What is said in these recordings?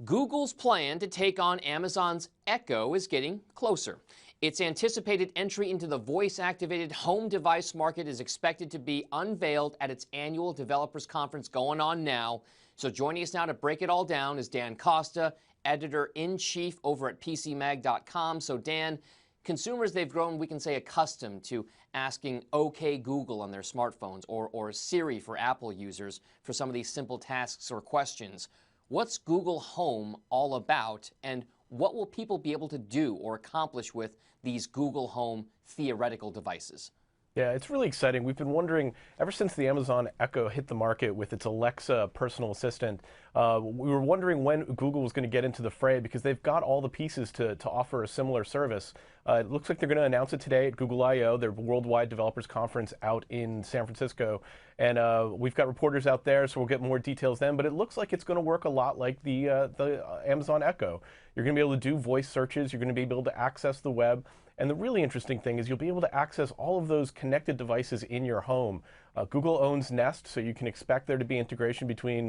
Google's plan to take on Amazon's Echo is getting closer. Its anticipated entry into the voice-activated home device market is expected to be unveiled at its annual developers conference going on now. So joining us now to break it all down is Dan Costa, editor-in-chief over at PCMag.com. So Dan, consumers, they've grown, we can say, accustomed to asking OK Google on their smartphones or Siri for Apple users for some of these simple tasks or questions. What's Google Home all about, and what will people be able to do or accomplish with these Google Home theoretical devices? Yeah, it's really exciting. We've been wondering ever since the Amazon Echo hit the market with its Alexa personal assistant. We were wondering when Google was going to get into the fray because they've got all the pieces to offer a similar service. It looks like they're going to announce it today at Google I/O, their worldwide developers conference out in San Francisco. And we've got reporters out there, so we'll get more details then. But it looks like it's going to work a lot like the Amazon Echo. You're going to be able to do voice searches. You're going to be able to access the web. And the really interesting thing is you'll be able to access all of those connected devices in your home. Google owns Nest, so you can expect there to be integration between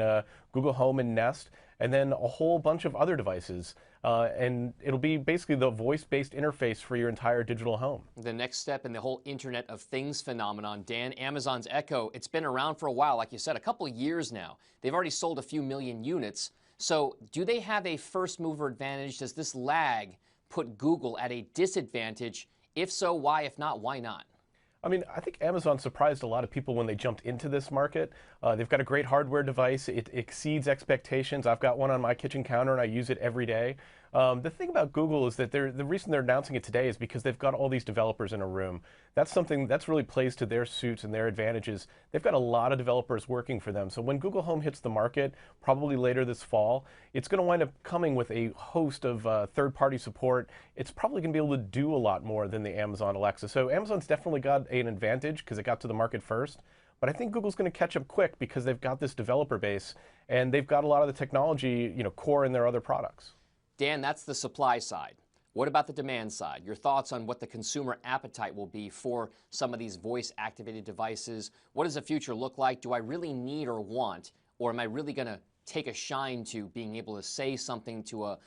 Google Home and Nest, and then a whole bunch of other devices. And it'll be basically the voice-based interface for your entire digital home. The next step in the whole Internet of Things phenomenon, Dan, Amazon's Echo, it's been around for a while, like you said, a couple of years now. They've already sold a few million units. So do they have a first mover advantage? Does this lag put Google at a disadvantage? If so, why? If not, why not? I mean, I think Amazon surprised a lot of people when they jumped into this market. They've got a great hardware device. It exceeds expectations. I've got one on my kitchen counter and I use it every day. The thing about Google is that the reason they're announcing it today is because they've got all these developers in a room. That's something that's really plays to their suits and their advantages. They've got a lot of developers working for them. So when Google Home hits the market, probably later this fall, it's going to wind up coming with a host of third-party support. It's probably going to be able to do a lot more than the Amazon Alexa. So Amazon's definitely got an advantage because it got to the market first. But I think Google's going to catch up quick because they've got this developer base and they've got a lot of the technology, core in their other products. Dan, that's the supply side. What about the demand side? Your thoughts on what the consumer appetite will be for some of these voice-activated devices? What does the future look like? Do I really need or want, or am I really going to take a shine to being able to say something to a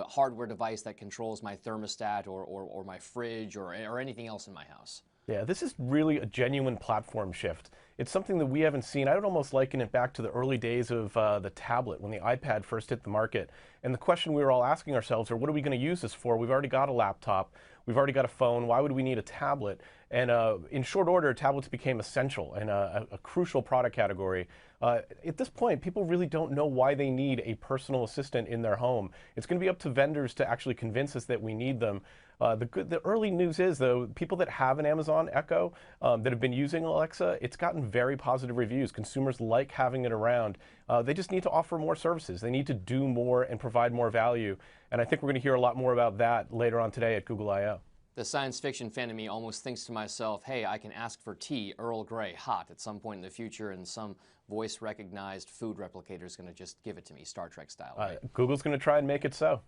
hardware device that controls my thermostat or my fridge or anything else in my house? Yeah, this is really a genuine platform shift. It's something that we haven't seen. I would almost liken it back to the early days of the tablet when the iPad first hit the market. And the question we were all asking ourselves are, what are we going to use this for? We've already got a laptop. We've already got a phone. Why would we need a tablet? And in short order, tablets became essential and a crucial product category. At this point, people really don't know why they need a personal assistant in their home. It's going to be up to vendors to actually convince us that we need them. The early news is, though, people that have an Amazon Echo that have been using Alexa, it's gotten very positive reviews. Consumers like having it around. They just need to offer more services. They need to do more and provide more value. And I think we're going to hear a lot more about that later on today at Google I/O. The science fiction fan in me almost thinks to myself, hey, I can ask for tea, Earl Grey, hot at some point in the future, and some voice-recognized food replicator is going to just give it to me, Star Trek style. Right? Google's going to try and make it so.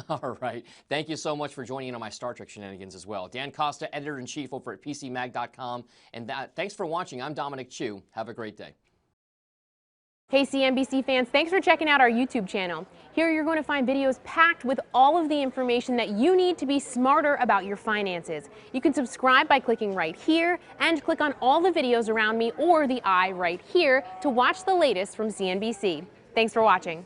All right. Thank you so much for joining in on my Star Trek shenanigans as well. Dan Costa, editor-in-chief over at PCMag.com. And thanks for watching. I'm Dominic Chu. Have a great day. Hey CNBC fans, thanks for checking out our YouTube channel. Here you're going to find videos packed with all of the information that you need to be smarter about your finances. You can subscribe by clicking right here and click on all the videos around me or the I right here to watch the latest from CNBC. Thanks for watching.